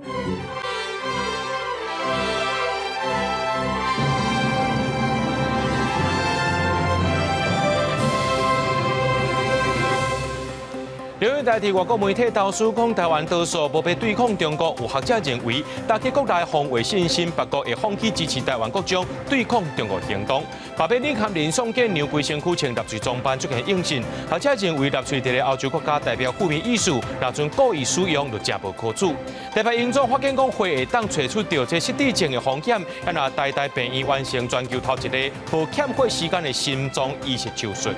另外，代替外国媒体投诉讲，台湾多数无被对抗中国，有学者认为，打击国内防卫信心，别国会放弃支持台湾各种对抗中国行动。白白领和林爽健牛规身躯穿纳粹装扮出现应信，学者认为纳粹伫咧欧洲国家代表负面意思，若准故意使用就真无可取。特别因总发现讲，会会当找出到这失智症的风险，也若代代病院完成全球头一个无欠费时间的心脏移植手术。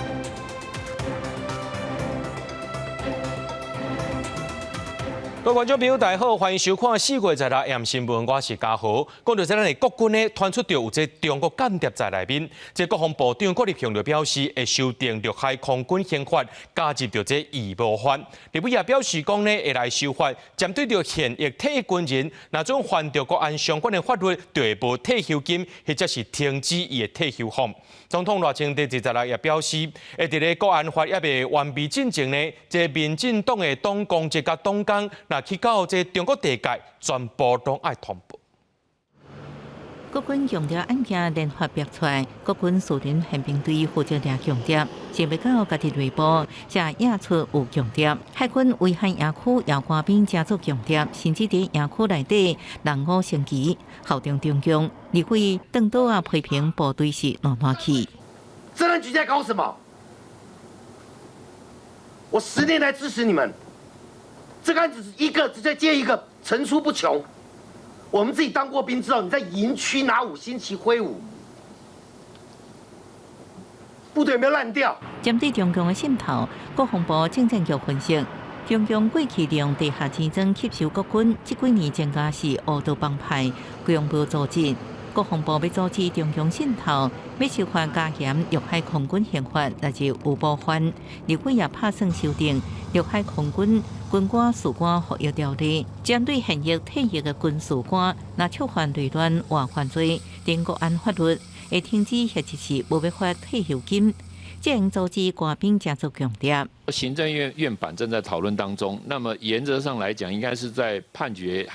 各位观众朋友，大家好，欢迎收看4月16日新闻，我是嘉豪。讲到咱的国军呢，传出到有这中国间谍在内面，这国防部长郭立雄就表示，会修订陆海空军宪法，加入到这义务法。立委也表示讲呢，会来修法，针对到现役退役军人，若种犯着国安相关的法律，就会无退休金，或者是停止伊的退休俸。总统赖清德26日也表示，会伫咧国安法也未完备进前呢，这民进党的党公职甲党工。去到这中国地界，全部都爱通报。国军强调案件联合爆出来，国军士林宪兵队负责抓强谍，先未到家己内部，才验出有强谍。海军危害野区遥官兵加做强谍，甚至伫野区内底人偶升旗，效忠中共。立委邓多啊批评部队是乱乱去。政治局在搞什么？我10年来支持你们。这个案子一个再接一个，层出不穷。我们自己当过兵，知道你在营区拿5星旗挥舞，部队有没有烂掉？针对中共的渗透，国防部政战局分析，中共过去利用地下钱庄吸收国军，这几年增加是恶道帮派、规模组织。国防部要阻止中共渗透，要修法加严陆海空军宪法，乃至有部分立委也拍算修订陆海空军军官士官服役条例，针对现役退役的军士官，若触犯内乱或犯罪，定国安法律会停止或者是无要发退休金。这样阻止官兵加做强调。行政院版正在讨论当中，那么原则上来讲，应该是在判决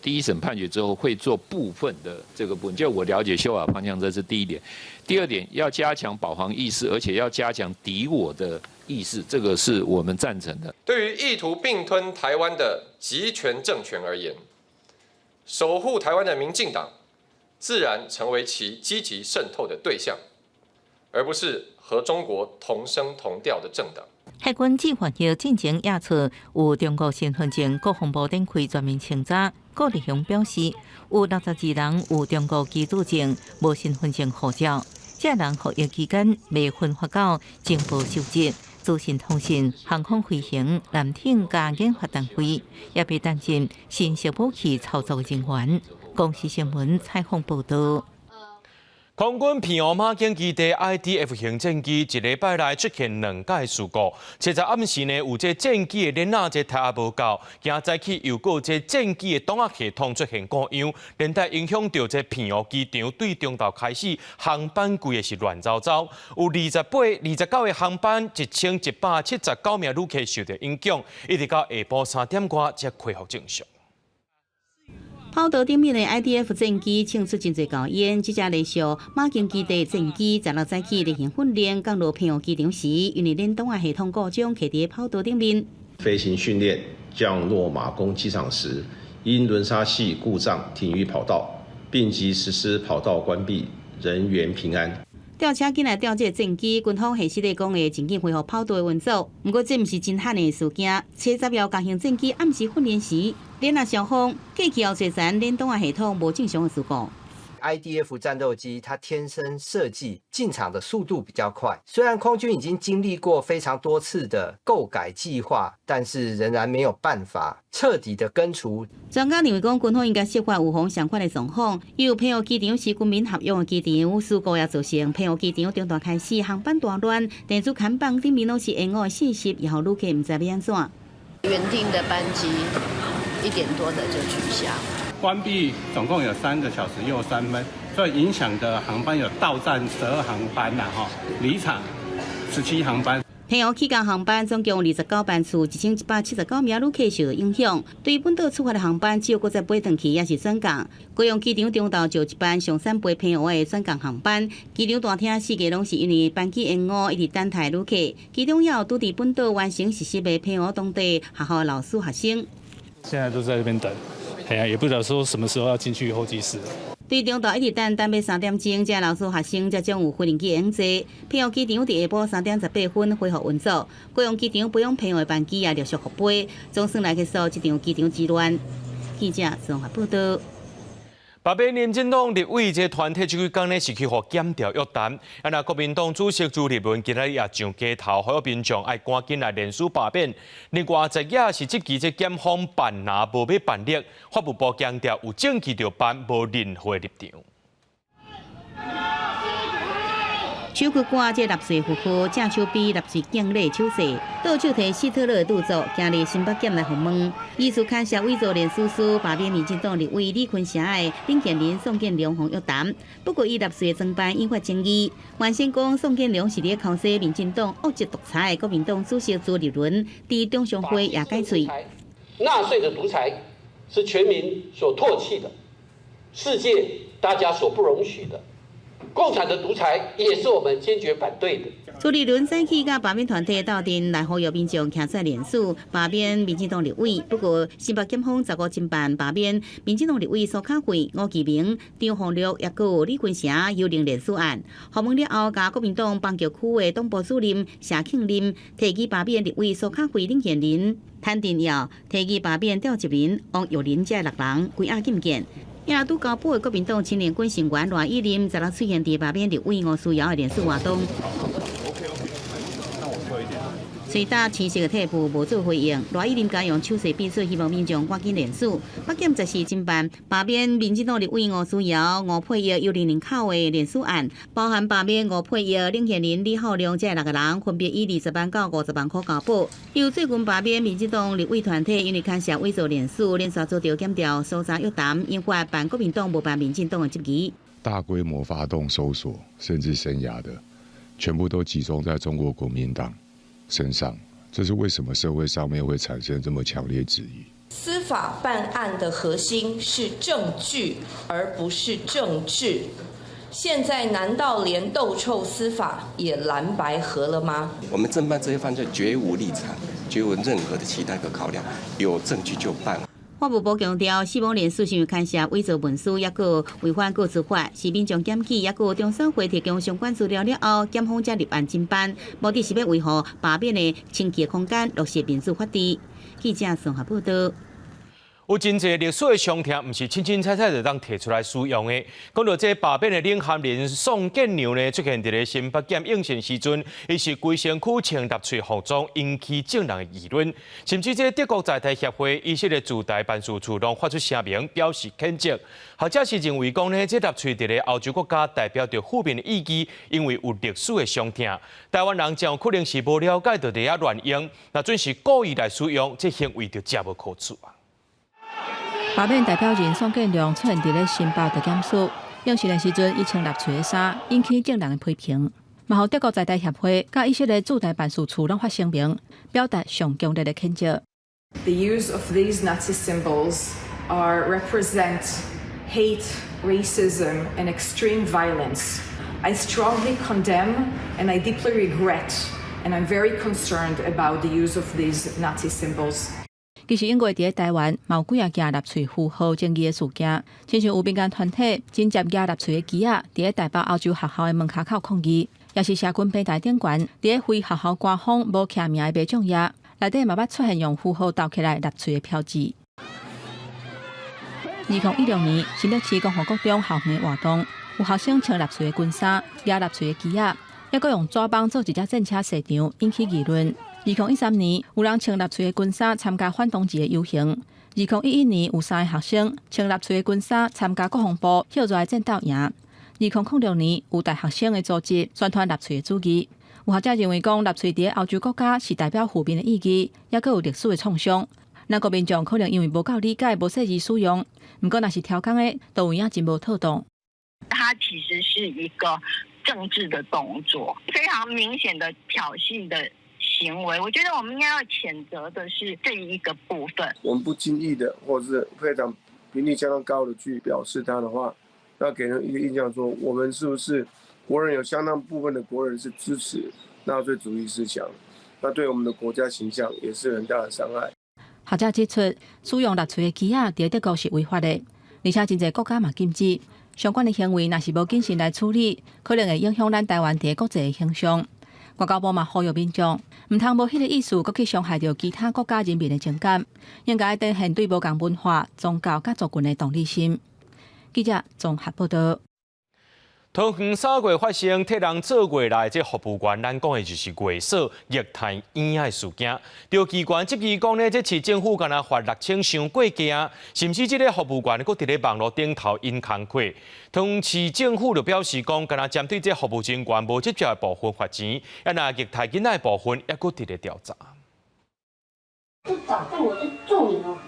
第一审判决之后，会做部分的这个部分。就我了解修法方向，这是第一点。第二点，要加强保防意识，而且要加强敌我的意识，这个是我们赞成的。对于意图并吞台湾的集权政权而言，守护台湾的民进党，自然成为其积极渗透的对象，而不是和中国同声同调的政党。海军计划要进行验出有中国身份证，国防部展开全面清查。郭立雄表示，有62人有中国居住证、无身份证护照，这人服役期间未分发到情报收集、资讯通信、航空飞行、蓝艇加研发单位，也被担任新式武器操作人员。公视新闻采访报道。空军平湖马经基地 IDF 行政机一礼拜内出现2件事故，且在暗时呢有这战机的连这台也无够，今早起又有这战机的动压系统出现故障，连带影响到这平湖机场对中岛开始航班规个是乱糟糟，有29个航班1179名旅客受到影响，一直到下晡3点多才恢复正常。跑道顶面的 IDF 战机庆出真侪高烟，这架雷属马经基地战机16早起例行训练，降落平湖机场时，因为联动系统故障，卡伫跑道顶面。飞行训练降落马公机场时，因轮刹器故障停于跑道，并即实施跑道关闭，人员平安。吊车进来吊这战机，军方系实地讲会尽快恢复跑道的运作。不过这毋是真罕的事件。70秒加型战机暗时训练时，连下消防过去后侪联动系统无正常的事故。IDF 战斗机它天生设计进场的速度比较快，虽然空军已经经历过非常多次的购改计划，但是仍然没有办法彻底的根除。专家认为讲，军方应该设法预防相关的状况。因为平湖机场是军民合用的机场，事故也造成平湖机场中段开始航班大乱，电子看板顶面都是延误的信息，以后旅客唔知要安怎。原定的班机1点多的就取消。关闭总共有3个小时又3分，所以影响的航班有到站12航班离场17航班。平湖起降航班总共29班次，1179名旅客受到影响。对本岛出发的航班只有搁再飞回去，也是转降。高雄机场中昼就一班上山飞平湖的转降航班，机场大厅4架拢是因为班机延误一直等待旅客。其中也有拄伫本岛完成实习的平湖当地学校老师学生。现在都在这边等，也不知道说什么时候要进去候机室。对中岛一直等要3点钟，这老师学生才将有飞行机会用坐。平湖机场伫下晡3点18分恢复运作，高雄机场飞往平湖的班机也陆续复飞，总算来结束这场机场之乱。记者综合报道。北边民进党立委这团体这几天呢是去互检调约谈，那国民党主席朱立伦今日也上街头，呼吁民众爱赶紧来联署罢免。另外，在也是这期这检方办拿无要办理，法务部强调有证据就办，无任何立场。手去赶这纳税户口，正手比纳税敬礼手势，倒手提希特勒的著作，今日新北检来访问。艺术刊社委座联署书罢免民进党立委李坤霞的林建林、宋建良互约谈，不过伊纳税的侦办引发争议。原先讲宋建良是咧考试民进党恶极独裁的国民党主席朱立伦，伫中常会也解嘴。纳粹的独裁是全民所唾弃的，世界大家所不容许的。共产的独裁也是我们坚决反对的。朱立伦早起甲罢免团体斗阵来呼吁民众站出来联署罢免民进党立委。不过，新北检方15侦办罢免民进党立委苏巧慧、吴其明、张宏禄，也有李坤霞幽灵联署案。访问了后，甲国民党邦桥区的党部主任谢庆林提议罢免立委苏巧慧、林建林，谭定耀提议罢免廖吉林、王玉林这6人归押禁见。也拄交保的国民党青年军成员赖依林，昨日出现伫罢免立委吴思瑶的联署活动。随打青色的退步无做回应，赖依林家用手势表示希望民众赶紧联署。北检10时侦办罢免民进党立委吴思瑶、吴佩益、幽灵人口的联署案，包含罢免吴佩益、林宪林、李浩良这6个人，分别以20万到50万块交保。由最近罢免民进党立委团体，因为刊社委座联署，连续做调检调、搜查约谈，引发办国民党无办民进党的质疑。大规模发动搜索甚至声押的，全部都集中在中国国民党身上，这是为什么社会上面会产生这么强烈质疑？司法办案的核心是证据，而不是政治。现在难道连斗臭司法也蓝白合了吗？我们侦办这些犯罪绝无立场，绝无任何的期待和考量，有证据就办。法务部强调，死亡连署是因为刊写伪造文书，也有违反告知法，是民众检举，也有中选会提供相关资料了后，检方才立案侦办，目的是要维护罢免的清洁空间，落实民主法治。记者综合报道。有真侪历史的伤痛，毋是清清彩彩就当摕出来使用的。讲到这罢免的领衔人宋建良呢，出现伫咧新北检应讯时阵，伊是规身躯穿纳粹服装，引起正人的议论。甚至这德国在台协会以色列驻台办事处拢发出声明表示谴责。学者是认为讲呢，这纳粹伫咧欧洲国家代表着负面的意义，因为有历史的伤痛。台湾人将可能是无了解到伫遐乱用，那准是故意来使用，这行为就真无可取啊。罢免代表人宋建良出现伫咧新北地检署，用讯的时阵，伊穿纳粹的衫，引起正人的批评。嘛，互德国在台协会甲以色列驻台办事处拢发声明，表达上强烈的谴责。The use of these Nazi symbols represent hate, racism, and extreme violence. I strongly condemn and I deeply regret, and I'm very concerned about the use of these Nazi symbols. 其实，因为伫台湾嘛有几啊件纳粹符号争议的事件，亲像有民间团体真接压纳粹的旗仔，伫台北欧洲学校的门口口抗议，也是社群平台顶悬伫非学校官方无刻名的卖奖页，内底嘛捌出现用符号斗起来纳粹的标志。2016年，新北市共和国中校园活动，有学生穿纳粹的军衫，抓纳粹的旗仔，还佫用纸棒做一只战车市场，引起议论。2013年，有人穿纳粹的军衫参加反同志的游行。2011年，有3个学生穿纳粹的军衫参加国防部校热战斗营。2006年，有大学生的组织宣传纳粹的主义。有学者认为，讲纳粹伫欧洲国家是代表负面的意义，也佫有历史的创伤。咱国民众可能因为无够理解、无细致使用，毋过若是调侃的，都有影真无妥当。它其实是一个政治的动作，非常明显的挑衅的行为，我觉得我们应该要谴责的是这一个部分。我们不经意的，或者是非常频率相当高的去表示它的话，要给人一个印象说，我们是不是国人有相当部分的国人是支持纳粹主义思想，那对我们的国家形象也是很大的伤害。学者指出，使用纳粹的旗仔在德国是违法的，而且真侪国家嘛禁止。相关的行为若是无谨慎来处理，可能会影响咱台湾伫国际的形象。外交部嘛呼吁民众，唔通无迄个意思，搁去伤害到其他国家人民的情感，应该展现对无共文化、宗教甲族群的同理心。记者综合报道。桃园3月发生替人做过来这服务员，咱讲的就是月嫂虐待婴仔的事件。调机关即期讲呢，这市政府敢若罚6000伤过价，甚至这个服务员佫伫咧网络顶头因工课。桃园市政府就表示讲，敢若针对这服务人员无执照的部分罚钱，也若虐待囡仔的部分，也佫伫咧调查。就早上我就做你哦。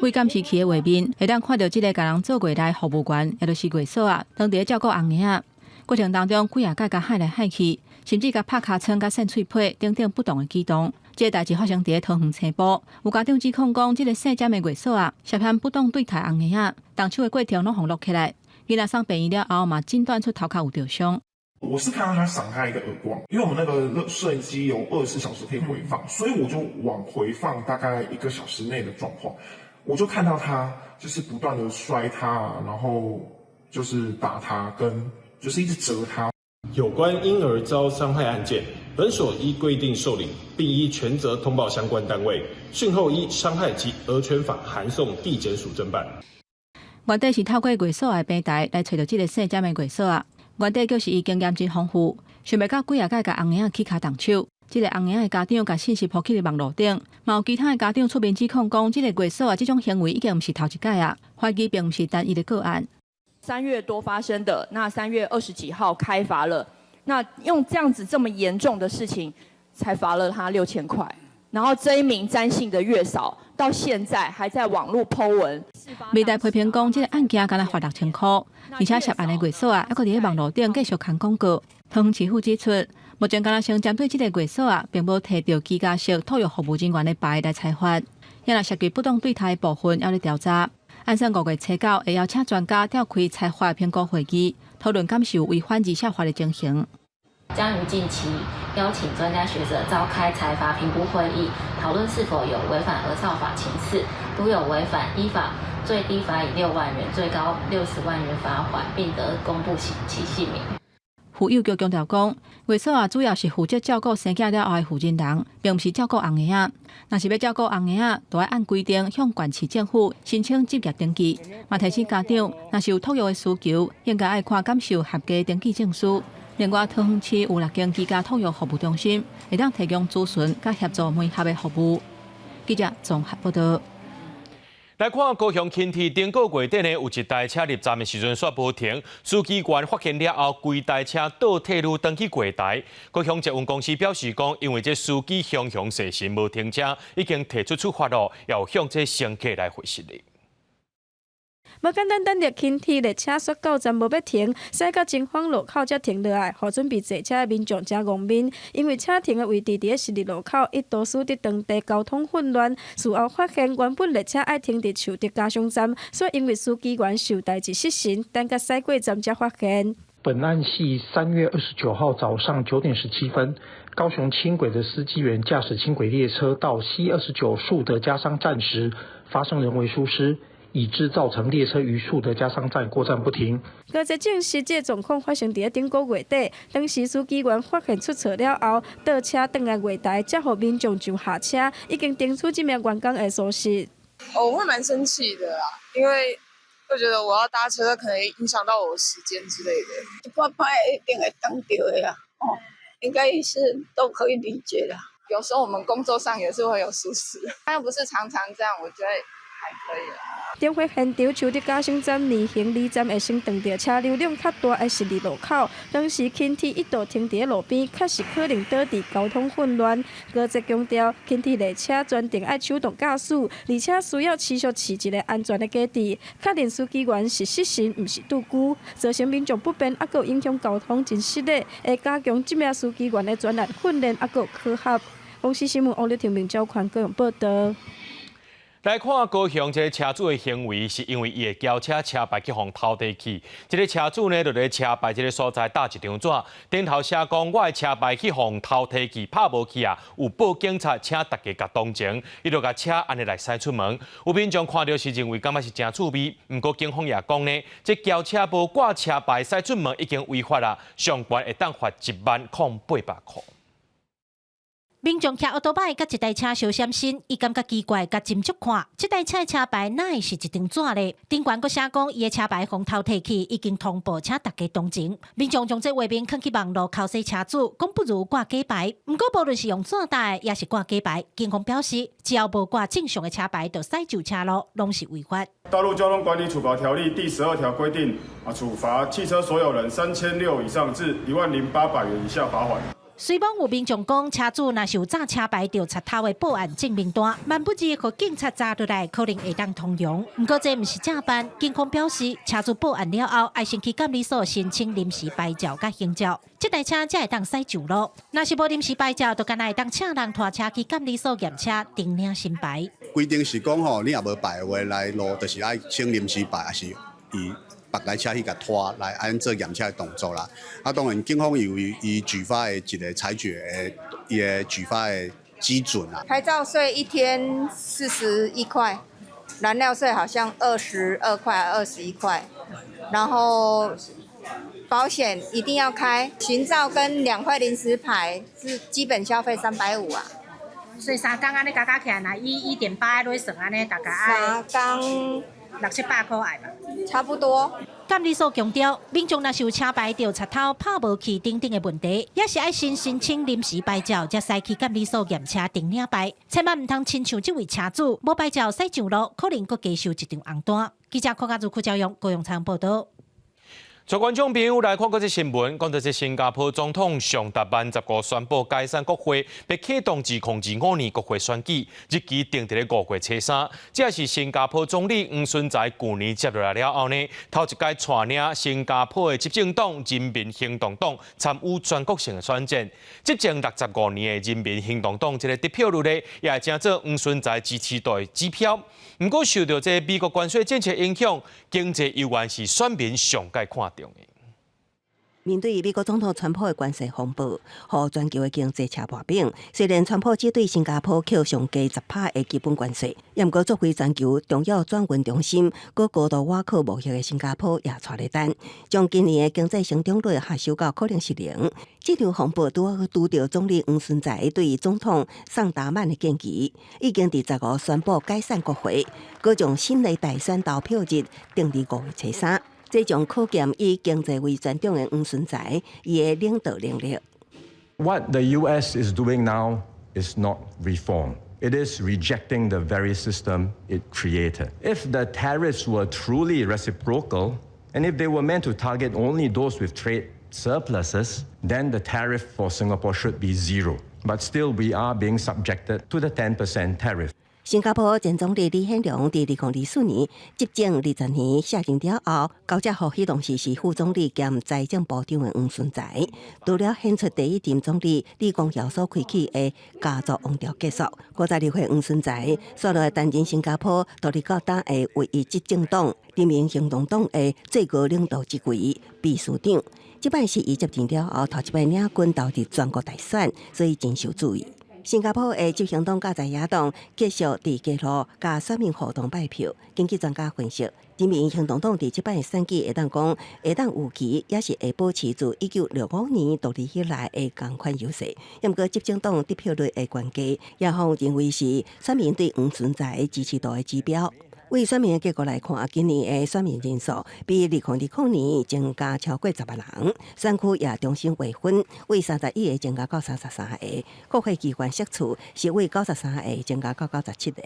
为监视器的画面，会当看到这个甲人做过来服务员，也就是月嫂啊，当伫照顾红婴仔过程当中，几啊届甲害来害去，甚至甲拍尻川、甲扇喙皮等等不同的举动。这个代志发生伫桃园青埔，有家长指控讲，这个姓詹的月嫂啊，涉嫌不当对待红婴仔，动手的过程拢互录起来。囡仔送病院了后嘛，诊断出头壳有掉伤。我是看到他赏他一个耳光，因为我们那个摄影机有24小时可以回放，所以我就往回放大概1个小时内的状况。我就看到他就是不断的摔他，然后就是打他，跟就是一直折他。有关婴儿遭伤害案件，本所依规定受理，并依全责通报相关单位，讯后依伤害及儿权法函送地检署侦办。原底是透过月嫂的平台来找到这个姓詹的月嫂啊，原底就是伊经验真丰富，想袂到几啊届甲红婴仔起骹动手。这个红婴仔的家长把信息抛去网络顶，嘛有其他的家长出面指控讲，这个月嫂啊，这种行为已经不是头一届啊，怀疑并不是单一的个案。3月多发生的，那3月20几号开罚了，那用这样子这么严重的事情，才罚了他6000块。然后这一名詹姓的月嫂到现在还在网络 po 文。未来批评讲，这个案件敢若罚6000块，而且涉案的月嫂啊，还佫伫网络顶继续刊广告。桃园市府指出，目前敢若先针对这个月嫂啊，并无摕到机加式托育服务人员的牌来裁罚，也若涉及不当对待的部分，要咧调查。按算5月初9会邀请专家召开裁罚评估会议，讨论感受违反儿少法的情形。将于近期邀请专家学者召开裁罚评估会议，讨论是否有违反儿少法情事，如有违反，依法最低罚以6万元，最高60万元罚款，并得公布其姓名。妇幼局强调讲，月嫂啊主要是负责照顾生囝了后的负责人，并不是照顾红婴仔。若是要照顾红婴仔，就要按规定向县市政府申请执业登记。嘛提醒家长，若是有托育的需求，应该爱看感受合格登记证书。另外，桃园市有6间居家托育服务中心，会当提供咨询甲协助每合的服务。记者综合报道。来看高雄轻铁顶个月底呢，有一台车入站的时阵煞无停，司机员发现了后，规台车倒退路登去柜台。高雄捷运公司表示讲，因为这司机雄雄细心无停车，已经提出处罚咯，要向这乘客来回实力。无简单等着轻铁列车煞到站无要停，驶到前方路口才停落来，互准备坐车的民众真戆面，因为车停的位置伫咧十字路口，一度使得当地交通混乱。事后发现，原本列车爱停伫树德家乡站，所以因为司机员受代志失神，等甲驶过站才发现。本案系3月29号早上9点17分，高雄轻轨的司机员驾驶轻轨列车到C29树德家商站时，发生人为疏失，以致造成列车于树德家商站过站不停。高才证实，这状况发生伫顶个月底，当时司机员发现出错了后，倒车转来月台，才互民众上下车，已经定出这名员工的疏失。我会蛮生气的啦，因为会觉得我要搭车，可能影响到我的时间之类的。爸爸一定会当掉的呀，应该是都可以理解的。有时候我们工作上也是会有疏失，但又不是常常这样，我觉得还可以啦。点火现场树德家乡站2行2站会先撞到车流量较大的十字路口，当时轻铁一度停伫路边，确实可能导致交通混乱。高则强调，轻铁列车专程爱手动驾驶，而且需要持续饲一个安全的基地，确认司机员是失神，毋是拄久，造成民众不便，还佫影响交通真失礼，会加强这名司机员的专业训练，还佫考核。公司新闻欧丽婷并赵宽各种报道。来看高雄这个车主的行为，是因为伊的轿车车牌去互偷摕去。这个车主呢，就在车牌这个所在打一张纸，顶头写讲我的车牌去互偷摕去，拍无去啊，有报警察，请大家甲同情。伊就甲车安尼来驶出门，有民众看到是认为感觉是真趣味。不过警方也讲呢，这轿车无挂车牌驶出门已经违法啦，上悬会当罚10800块。民众骑奥多摆，甲一台车相闪身，伊感觉奇怪，甲斟酌看，这台车的车牌哪会是一张纸呢？顶悬阁写讲，伊的车牌互偷摕去，已经通报，请大家同情。民众将这画面放去网络敲死车主，讲不如挂假牌。不过无论是用纸带，也是挂假牌，警方表示，只要无挂正常的车牌，就驶就车路，拢是违法。道路交通管理处罚条例第12条规定，处罚汽车所有人3600以上至10800元以下罚款。虽然有民众讲，车主若是有早车牌就贼偷的报案证明单，万不至和警察查落来，可能会当通用。不过这毋是正办，警方表示，车主报案了后，要先去监理所申请临时牌照甲行照，这台车才会当驶上路。若是无临时牌照，就干会当请人拖车去监理所验车，订领新牌。规定是讲吼，你若无牌的话来路，就是爱请临时牌，还是以别台车去甲拖来按做验车的动作啦。当然，警方有伊举发的一个裁决伊的举发的基准啊。牌照税1天41块，燃料税好像22块、21块，然后保险一定要开，行照跟2块临时牌是基本消费350啊。所以3天安尼加起来，若以1.8来算安尼，大概爱3天600-700块爱吧，差不多。监理所强调，民众若是有车牌调贼偷、拍无去等等的问题，也是爱先申请临时牌照，才使去监理所验车订领牌。千万唔通亲像这位车主，无牌照驶上路，可能佫加收一张红单。记者柯家如赵阳高雄采访报道。在观众朋友来看过这新闻，讲到这新加坡总统上达班15宣布解散国会，被启动2025年国会选举，日期定在5月初3。这也是新加坡总理黄顺才去年接落来了后呢，头一届带领新加坡的执政党人民行动党参与全国性的选战。执政65年的人民行动党这个得票率呢，也是正做黄顺才支持度的指标。不过受到这美国关税政策影响，经济依然是选民上界看重的。面对美国总统川普的关税风暴，和全球的经济车破冰。虽然川普只对新加坡扣上加10%的基本关税，不过作为全球重要转运中心，佮高度外靠贸易的新加坡也带了单，将今年的经济成长率下修到可能是0。这场风暴拄到总理黄顺才对总统桑达曼的建议，已经伫15宣布解散国会，佮将新的大选投票日定伫5月初3。这种可见以经济为专长的黄顺才，伊的领导能力。What the U.S. is doing now is not reform. It is rejecting the very system it created. If the tariffs were truly reciprocal, and if they were meant to target only those with trade surpluses, then the tariff for Singapore should be 0. But still, we are being subjected to the 10% tariff. 新加坡前总理李显龙伫2024年执政20年卸任了后，交接予迄当时是副总理兼财政部长的黄顺才，除了献出第一任总理李光耀所开启的家族王朝结束，56岁黄顺才所来担任新加坡独立国党的唯一执政党人民行动党的最高领导职位秘书长。这摆是伊接任了后头一摆领军投入全国大选，所以真受注意。新加坡的执行党甲在野党继续伫街路甲选民互动拜票。根据专家分析，人民行动党伫即摆选举会当讲会当有期，也是会保持住1965年独立以来的同款优势。不过执政党得票率的悬低，也互认为是选民对黄顺才支持度的指标。为选民的结果来看，今年的选民人数比2020年增加超过10万人，选区也重新划分，为31个增加到33个，国会机关席次是为93个增加到97个。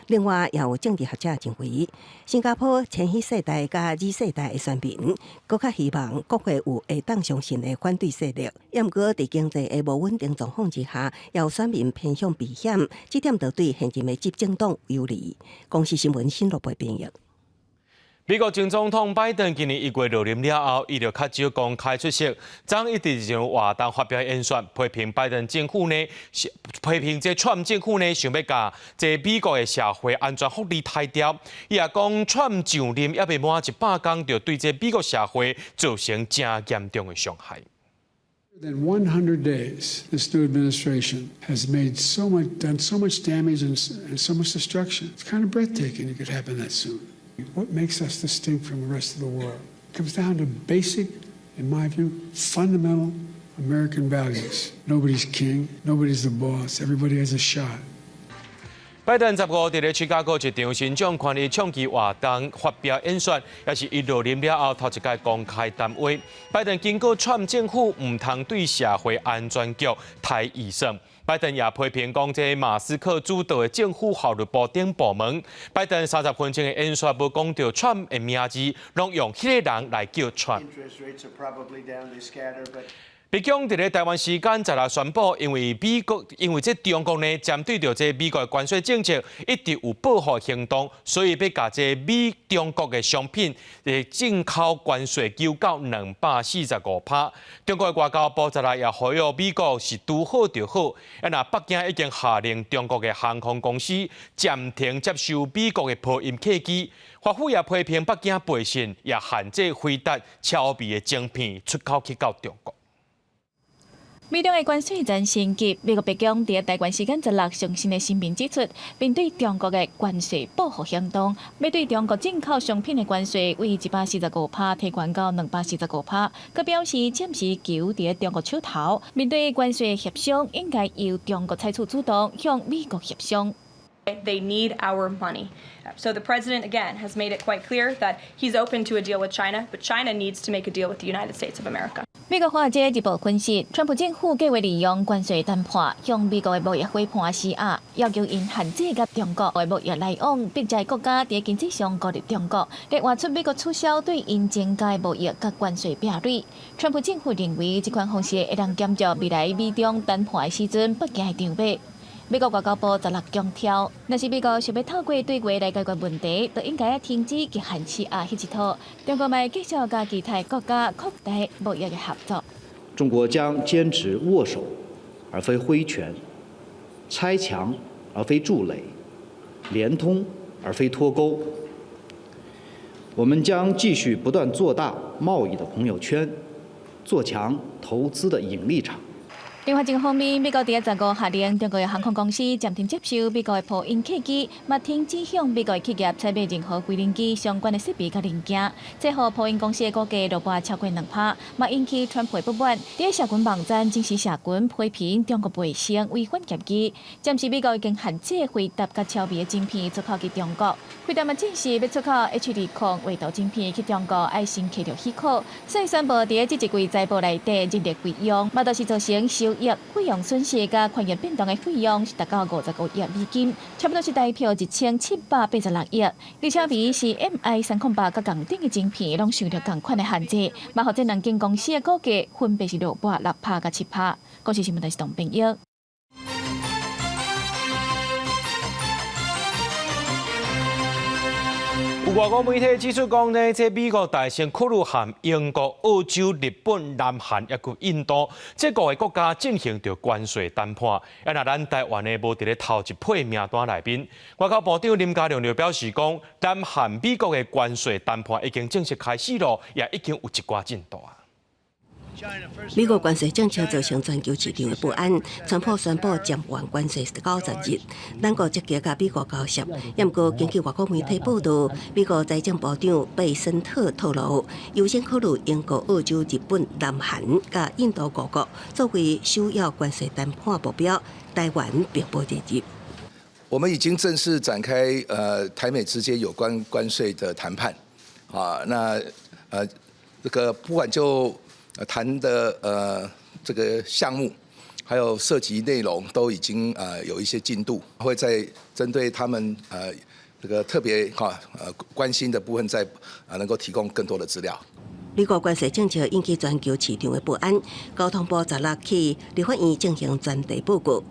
另外，也有政治学者认为，新加坡千禧世代甲Z世代的选民，更较希望国会有会当相信的反对势力。不过，在经济的无稳定状况之下，有选民偏向避险，这点就对现任的执政党有利。公司新闻新。美国前总统拜登今年1月落任了后，伊就较少公开出席，昨一直上活动发表演说，批评拜登政府呢，批评这川政府呢想要甲这美国的社会安全福利抬掉。伊也讲川上任也未满100天，就对这美国社会造成真严重的伤害。 Within 100 days, this new administration has done so much damage and so much destruction. It's kind of breathtaking it could happen that soon. What makes us distinct from the rest of the world? It comes down to basic, in my view, fundamental American values. Nobody's king, nobody's the boss, everybody has a shot. 拜登15号伫咧芝加哥一场新种权利倡议活动发表演说，也是伊落任了后头一届公开谈话。拜登警告川政府唔通对社会安全局抬预算。拜登也批评讲，这马斯克主导的政府效率部等部门。拜登30分钟的演说无讲到川的名字，拢用迄个人来叫川。 北京伫咧台湾时间16宣布，因为这中国呢，针对着这美国的关税政策一直有报复行动，所以要甲这中国的商品的进口关税纠到245%。中国的外交部16也呼吁美国是拄好就好，那北京已经下令中国的航空公司暂停接收美国的波音客机。华府也批评北京背信，也限制飞达、超微的晶片出口去到中国。 美中的关税战升级，美国白宫伫台湾时间16上新的声明指出，面对中国的关税报复行动，要对中国进口商品的关税为145%提悬到245%。佮表示暂时球伫中国手头，面对关税协商，应该由中国采取主动，向美国协商。 They need our money. So the president, again, has made it quite clear that he's open to a deal with China, but China needs to make a deal with the United States of America. 美国华尔街日报分析，川普政府计划利用关税谈判向美国的贸易伙伴施压，要求因限制甲中国的贸易来往，并在国家伫经济上孤立中国，来换出美国取消对因增加贸易甲关税壁垒。川普政府认为，这款方式会当减少未来美中谈判的时阵北京的场面。 美国外交部16强调，若是美国想要透过对外来解决问题，就应该停止极限施压迄一套。中国咪继续甲其他国家扩大贸易的合作。中国将坚持握手而非挥拳，拆墙而非筑垒，连通而非脱钩。我们将继续不断做大贸易的朋友圈，做强投资的引力场。 另外一个方面，美国伫15号下令中国的航空公司暂停接收美国的波音客机，嘛停止向美国的企业采买任何归零机相关的设备甲零件。这和波音公司的股价落跌超过2%，嘛引起川普不满。伫社群网站正式社群批评中国卫星违反协议。暂时美国已经限制回答甲超微的晶片出口去中国。回答嘛证实要出口 H2 画图晶片去中国，要先摕到许可。所以宣布伫这一季财报内底日历费用，嘛都是造成亿费用损失甲宽源变动的费用是达到55亿美金，差不多是代表1786亿。而且为是 MI308甲共顶的晶片，拢受到同款的限制，嘛，或者两间公司的股价分别是落跌6%甲7%。股市新闻台是董炳耀。 有外国媒体指出讲呢，这美国大胜克鲁含英国、澳洲、日本、南韩，也佮印度这5个国家进行着关税谈判。那咱台湾呢，无伫咧头一批名单内面。外交部长林佳龙就表示讲，南韩美国的关税谈判已经正式开始咯，也已经有一寡进度啊。 美国关税政策造成全球市场的不安，川普宣布暂缓关税90日，咱国积极甲美国交涉。不过，根据外国媒体报道，美国财政部长贝森特透露，优先考虑英国、澳洲、日本、南韩甲印度5国作为首要关税谈判目标，台湾并不列入。我们已经正式展开台美之间有关关税的谈判，啊，那这个不管就 谈的这个项目，还有涉及内容都已经有一些进度，会在针对他们这个特别关心的部分，再能够提供更多的资料。美国关税政策引起全球市场的不安，交通部16去立法院进行专题报告。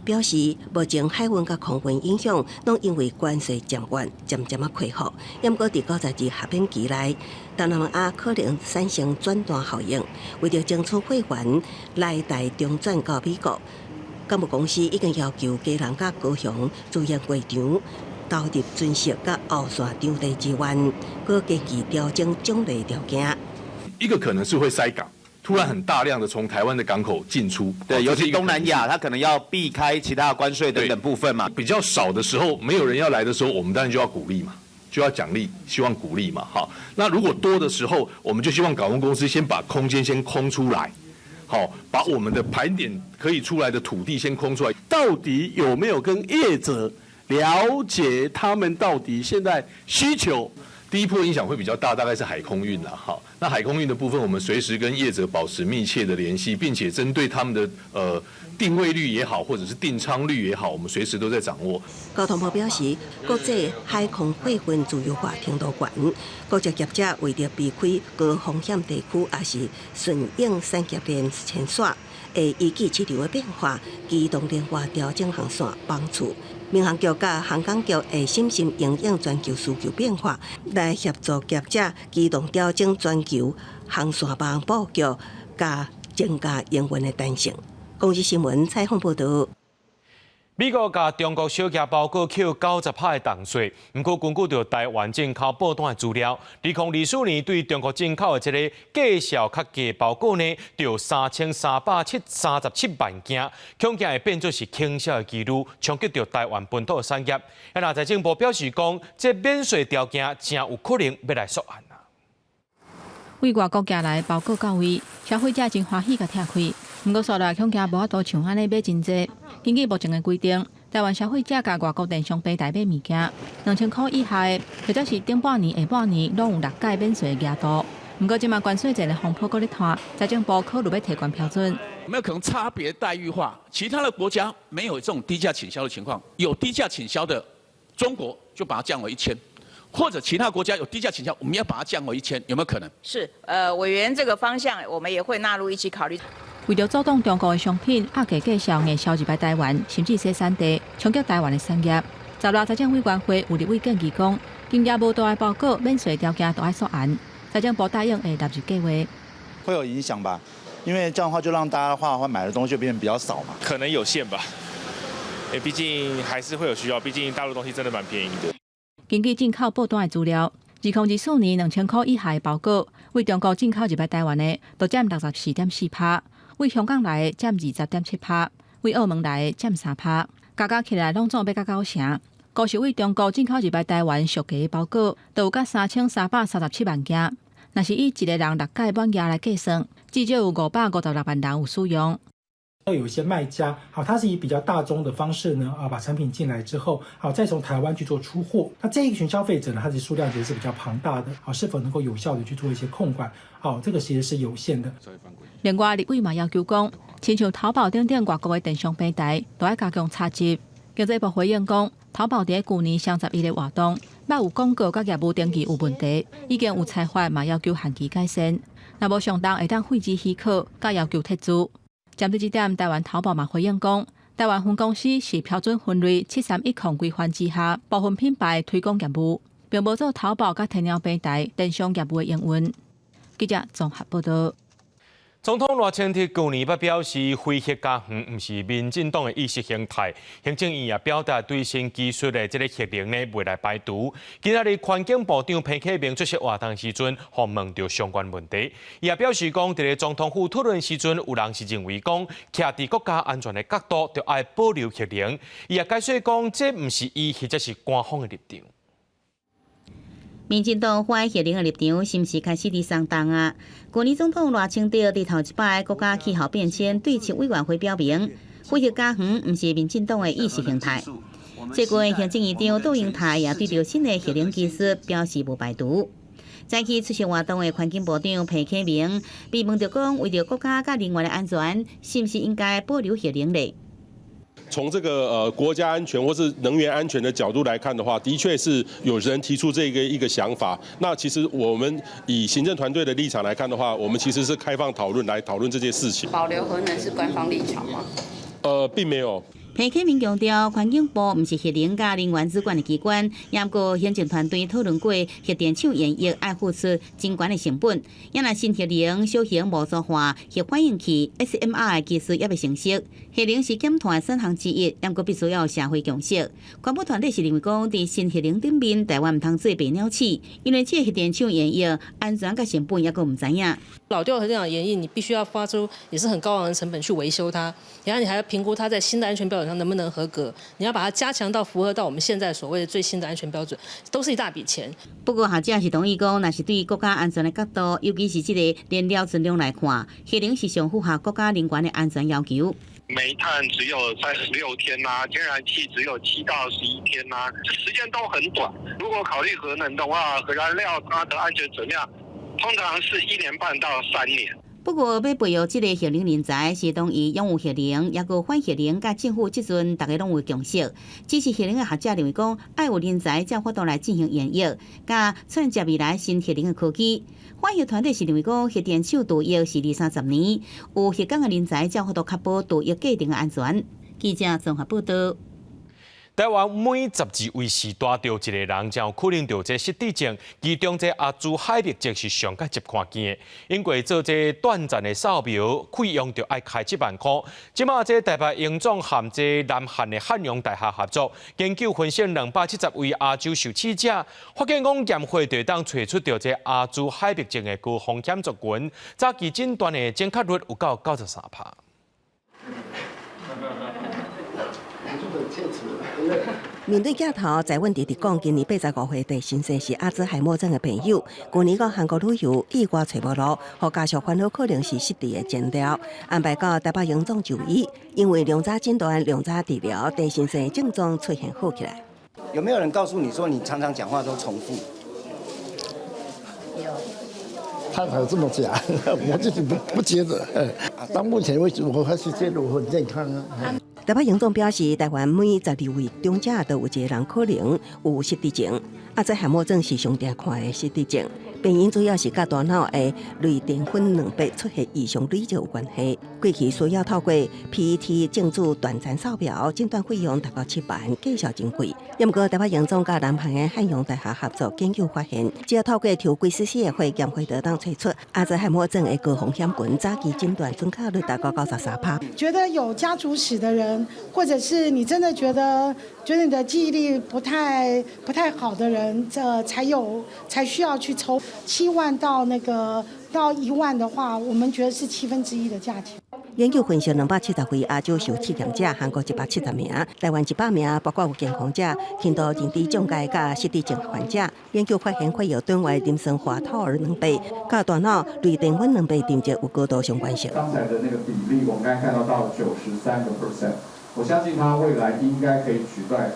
表示，目前海运甲空运影响，拢因为关税渐缓，渐渐恢复。不过，伫92日合并期内，东南亚可能产生转单效应。为着争取汇款来台中转到美国，港务公司已经要求家人甲高雄自愿过场，投入准设甲后线场地资源，搁建议调整奖励条件。一个可能是会塞港。 突然很大量的从台湾的港口进出，对，尤其东南亚，它可能要避开其他关税等等部分嘛。比较少的时候，没有人要来的时候，我们当然就要鼓励嘛，就要奖励，希望鼓励嘛。好，那如果多的时候，我们就希望港务公司先把空间先空出来，好，把我们的盘点可以出来的土地先空出来。到底有没有跟业者了解他们到底现在需求？ 第一波影响会比较大，大概是海空运啦。好，那海空运的部分，我们随时跟业者保持密切的联系，并且针对他们的定位率也好，或者是订仓率也好，我们随时都在掌握。交通部表示，国际海空汇运自由化程度高，国际业者为着避开高风险地区，也是顺应产业链牵线，会依据市场的变化，机动灵活调整航线帮助。 民航局甲航港局会审慎因应全球需求变化，来协助业者机动调整全球航线网布局，加增加营运的弹性。公司新闻采访报道。 美国甲中国小额包裹扣90%的重税，不过根据着台湾进口报单的资料，2024年对中国进口的这个介绍较低包裹呢，就3337万件，恐惊会变作是倾销的记录，冲击着台湾本土的产业。那财政部表示讲，这免税条件真有可能要来缩限啊。为外国寄来包裹到位，消费者真欢喜甲拆开。 不过，数量恐惊无法度像安尼买真济。根据目前的规定，台湾消费者甲外国电商平台买物件，2000块以下的，或者是顶半年、下半年，拢有6届免税的额度。不过，今嘛关税节的风波搁咧拖，财政部考虑要提悬标准。有没有可能差别待遇化？其他的国家没有这种低价倾销的情况，有低价倾销的，中国就把它降为1000。 或者其他国家有低价倾销，我们要把它降为1000，有没有可能？是，委员这个方向我们也会纳入一起考虑。为了阻挡中国的商品压价介绍硬销入来台湾，甚至生产地，冲击台湾的产业。16财政委员会有立委建议讲，金额无大的包裹免税条件都要缩限。财政部答应会纳入计划。会有影响吧？因为这样的话，就让大家的话买的东西就变得比较少嘛。可能有限吧，毕竟还是会有需要，毕竟大陆东西真的蛮便宜的。 根据进口报单的资料，2024年2000块以下的包裹，为中国进口入来台湾的，就占64.4%；为香港来的占20.7%；为澳门来的占3%。加起来拢总要到9成。高是为中国进口入来台湾属价的包裹，就有到3337万件。若是以一个人6届满额来计算，至少有556万人有使用。 有一些卖家，他是以比较大宗的方式呢，把产品进来之后，再从台湾去做出货。那这一群消费者呢，他的数量其实是比较庞大的，是否能够有效的去做一些控管？这个其实是有限的。另外，立委嘛要求讲，亲像淘宝等外国的电商平台，都要加强查缉。经济部回应讲，淘宝伫去年31日活动，捌有广告甲业务登记有问题，已经有裁罚嘛要求限期改善。若无上当，会当废止许可，甲要求撤资。 针对这点，台湾淘宝嘛回应讲，台湾分公司是标准分类731控规范之下，部分品牌推广业务，并无做淘宝甲天鸟平台电商业务的营运。记者综合报道。总统赖清德去年捌表示，非核家园毋是民进党的意识形态。行政院也表达对新技术的这个核能呢未来排除。今仔日环境部长彭启明出席活动时阵，互问到相关问题，伊也表示讲，伫个总统府讨论时阵，有人是认为讲，徛伫国家安全的角度，就爱保留核能。伊也解释讲，这毋是伊或者是官方的立场。 民进党反核能的立场是毋是开始伫松动啊？去年总统赖清德伫头一摆国家气候变迁对策委员会表明，非核家园毋是民进党的意识形态。这月行政院长杜英泰也对着新的核能技术表示无排除。早起出席活动的环境部长彭启明被问到讲，为着国家甲人员的安全，是毋是应该保留核能呢？ 从这个国家安全或是能源安全的角度来看的话，的确是有人提出这一个想法。那其实我们以行政团队的立场来看的话，我们其实是开放讨论来讨论这件事情。保留核能是官方立场吗？并没有。裴启明强调，环境部毋是核能甲能源主管的机关，也毋过行政团队讨论过核电厂演役爱付出真悬的成本。也若新核能小型模组化核反应器 SMR 的技术也未成熟，核能是减碳的选项之一，也毋过必须要有社会共识。环保团队是认为讲，伫新核能顶面，台湾毋通做白鸟鼠，因为这核电厂演役安全甲成本也佫毋知影。老旧核电厂演役，你必须要花出也是很高昂的成本去维修它，然后你还要评估它在新的安全标准上能不能合格，你要把它加强到符合到我们现在所谓的最新的安全标准，都是一大笔钱。不过学者是同意讲，若是对国家安全的角度，尤其是这个燃料存量来看，核能是上符合国家能源的安全要求。煤炭只有36天呐、天然气只有7到11天呐、时间都很短。如果考虑核能的话，核燃料它的安全存量通常是1年半到3年。不过，要培育这个核能人才，是同意拥有核能，也个反核能，甲政府即阵大家拢有共识。支持核能的学者认为讲，爱有人才才有法度来进行研究，甲创接未来新核能的科技。反核团队是认为讲，核电厂度役是20-30年，有核工的人才才有法度确保度役过程的安全。记者综合报道。台湾每12位时大着一个人，才有可能着这失智症，其中这阿兹海默症是上较接看见的。因为做这短暂的扫描，费用着要开7万块。即马这台北荣总和这南韩的汉阳大学合作，研究分析270位亚洲受试者，发现讲验血就当找出着这阿兹海默症的高风险族群，早期诊断的正确率有到93%。面对镜头，在阮直直讲，今年85岁的先生是阿兹海默症的朋友。去年到韩国旅游，意外找无路，和家属烦恼可能是失智的前兆，安排到台北荣总就医。因为量早诊断、量早治疗，陈先生症状出现好起来。有没有人告诉你说你常常讲话都重复？有。他还有这么讲，我自己不觉得。到目前为止，我还是觉得我很健康啊。台北荣总表示，台湾每12位中者都有一个人可能有失智症。阿兹海默症是上常看的失智症，病因主要是甲大脑的类淀粉卵白出现异常累积有关系。过去需要透过 PET 镜子短暂扫描，诊断费用达到7万，计小真贵。不过台北荣总甲南韩的汉阳大学合作研究发现，只要透过抽规丝丝的血验血，就当找出阿兹海默症的高风险群，早期诊断准确率达到93%。觉得有家族史的人，或者是你真的觉得你的记忆力不太好的人，才需要去抽7万到1万的话，我们觉得是1/7的价钱。研究分析270位亚洲受试验者，韩国170名，台湾100名，包括有健康者、轻度认知障碍甲失智症患者。研究发现，血液中的磷酸化透儿卵白，甲大脑类淀粉卵白定节有高度相关性。刚才的那个比例，我们刚才看到93%，我相信它未来应该可以取代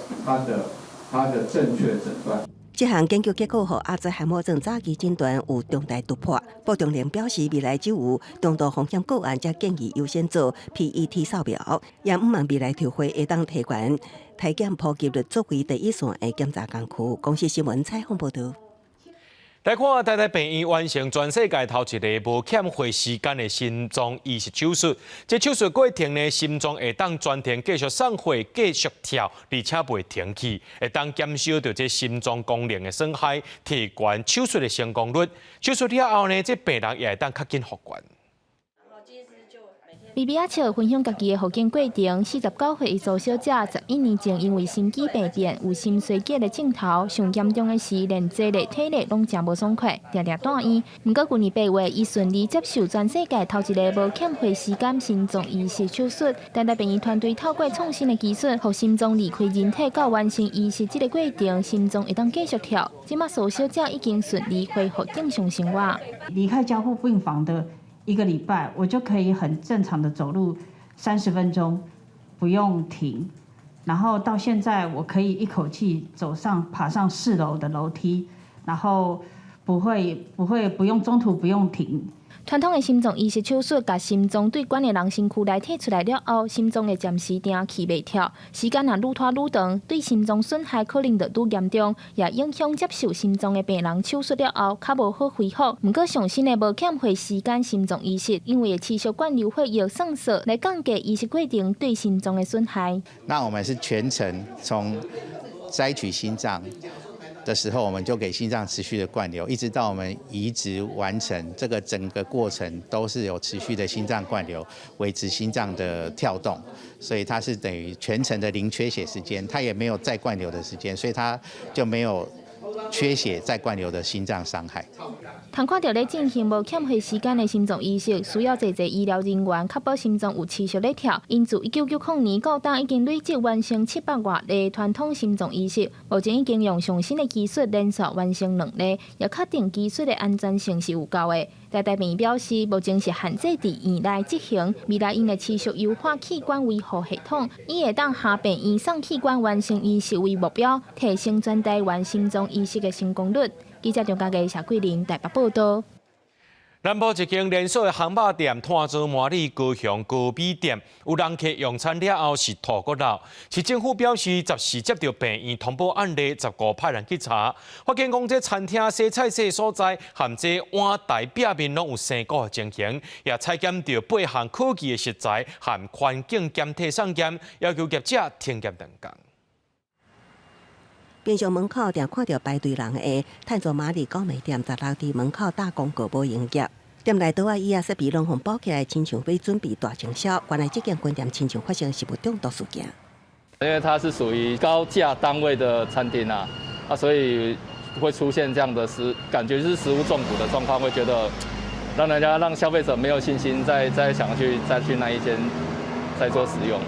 它的正确诊断。这项研究结果和阿兹海默症早期诊断有重大突破。部长连表示，未来只有重度风险个案才建议优先做 PET 扫描，也毋望未来条会会当提悬体检普及率作为第一线的检查工具。公视新闻采访报道。来看台大病院完成全世界头一个无欠费时间的心脏移植手术。这手术过程呢，心脏会当全天继续送血、继续跳，而且袂停去，会当减少到这心脏功能的损害，提高手术的成功率。手术了后呢，这病人也会当较紧复原。BBH 分享家己的复健过程。49岁的周小姐11年前因为心肌病变有心衰竭的镜头，上严重的是连坐力、体力拢真无爽快，常常住院。不过去年8月，伊顺利接受全世界头一个无欠费时间心脏移植手术。台大病院团队透过创新的技术，让心脏离开人体到完成移植这个过程，心脏会当继续跳。即马周小姐已经顺利恢复正常生活。离开加护病房的1个礼拜，我就可以很正常的走路30分钟，不用停。然后到现在，我可以一口气爬上4楼的楼梯，然后不用中途不用停。传统的心脏移植手术，甲心脏对管的人身躯内体出来了后，心脏会暂时停气袂跳，时间也愈拖愈长，对心脏损害可能就愈严重，也影响接受心脏的病人手术了后较无好恢复。不过上新的无欠费时间心脏移植，因为持续灌流血药送索来降低移植过程对心脏的损害。那我们是全程从摘取心脏的时候，我们就给心脏持续的灌流，一直到我们移植完成，这个整个过程都是有持续的心脏灌流，维持心脏的跳动，所以它是等于全程的零缺血时间，它也没有再灌流的时间，所以它就没有缺血再灌流的心脏伤害。通看到咧进行无欠费时间的心脏移植，需要侪医疗人员确保心脏有持续咧跳。因自1990年到今已经累计完成700多例传统心脏移植，目前已经用上新的技术连续完成2例，也确定技术的安全性是有够的。台大病院表示，目前是限制伫院内执行，未来因会持续优化器官维护系统，以会当下病院送器官完成移植为目标，提升全台湾心脏移植的成功率。记者张家佳、谢桂玲台北报道。南部一间连锁的汉堡店摊做麻利高雄高美店，有人客用餐了后是吐骨流。市政府表示，及时接到病院通报案例，15派人去查，发现讲这餐厅洗菜洗所在，含这碗台壁面拢有生骨的情形，也采检到8项可疑的食材，含环境检体送检，要求业者停业2天。平常门口常看到排队人的探索马里高美店16伫门口打广告无营业。店内桌啊椅啊设备拢互包起来，亲像要准备大清销。原来这间分店亲像发生食物中毒事件。因为它是属于高价单位的餐厅所以会出现这样的感觉是食物中毒的状况，会觉得让消费者没有信心再想去那一间再做使用。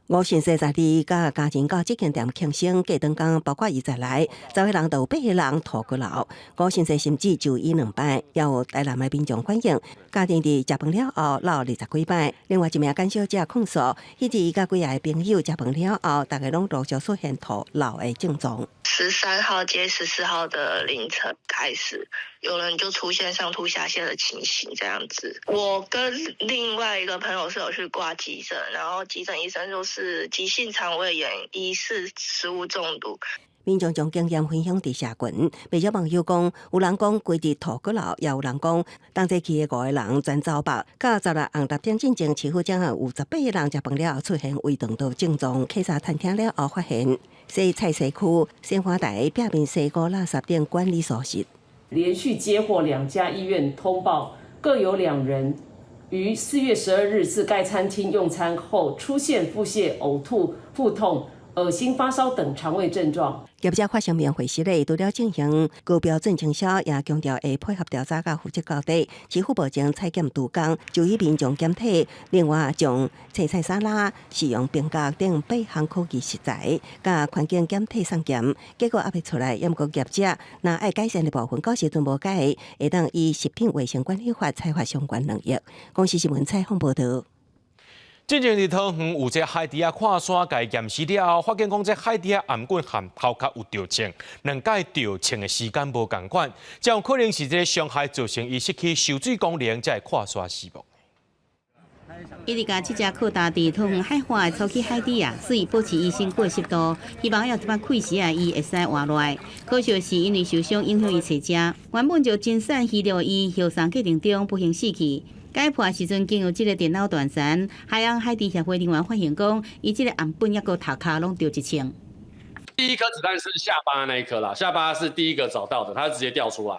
5月42日，甲家庭到这间店庆生，过当天包括20来，10个人都有8个人吐骨流。5月甚至就医2摆，也有台南的民众反映，家庭伫食饭了后闹20几摆。另外一名干小姐控诉，迄日伊甲几个朋友食饭了后，大家拢陆续出现吐流的症状。13号接14号的凌晨开始，有人就出现上吐下泻的情形，这样子。我跟另外一个朋友是有去挂急诊，然后急诊医生就是急性肠胃炎，疑似食物中毒。民众将经验分享伫社群，不少网友讲，有人讲规日吐骨流，也有人讲当这去的5个人全走白。到16红搭点进前，似乎将有18个人食饭了后出现胃肠道症状。稽查探听了后发现，西菜市区鲜花台壁面西沟垃圾店管理所室，连续接获2家医院通报，各有2人于4月12日至该餐厅用餐后出现腹泻、呕吐、腹痛、恶心、发烧等肠胃症状。业者发生免费室内，除了进行高标准清销，也强调会配合调查甲负责到底，支付目前采检督工就医民众检体，另外将青菜沙拉、使用冰格等8项可疑食材，甲环境检体送检，结果还未出来。也毋过业者若爱改善的部分，到时阵无改，会当依食品卫生管理法采罚相关能力。公司新闻采访报道。之前伫桃园有一个海底仔看山，甲伊验尸了后，发现讲这海底仔颔棍含头壳有掉青，2届掉青的时间无共款，这样可能是这个伤害造成伊失去受水功能，才会看山死亡。伊伫甲这只扩大伫桃园海化的初期海底水保持医生80度，希望要一摆开时伊会使活落来。可惜是因为受伤影响伊找食，原本就真善稀了伊后山过程中不幸死去。解破时阵，经由这个电脑断层，海洋海底协会人员发现讲，伊这个颔本抑个头壳拢掉一青。第一颗子弹是下巴那一颗啦，下巴是第一个找到的，它直接掉出来。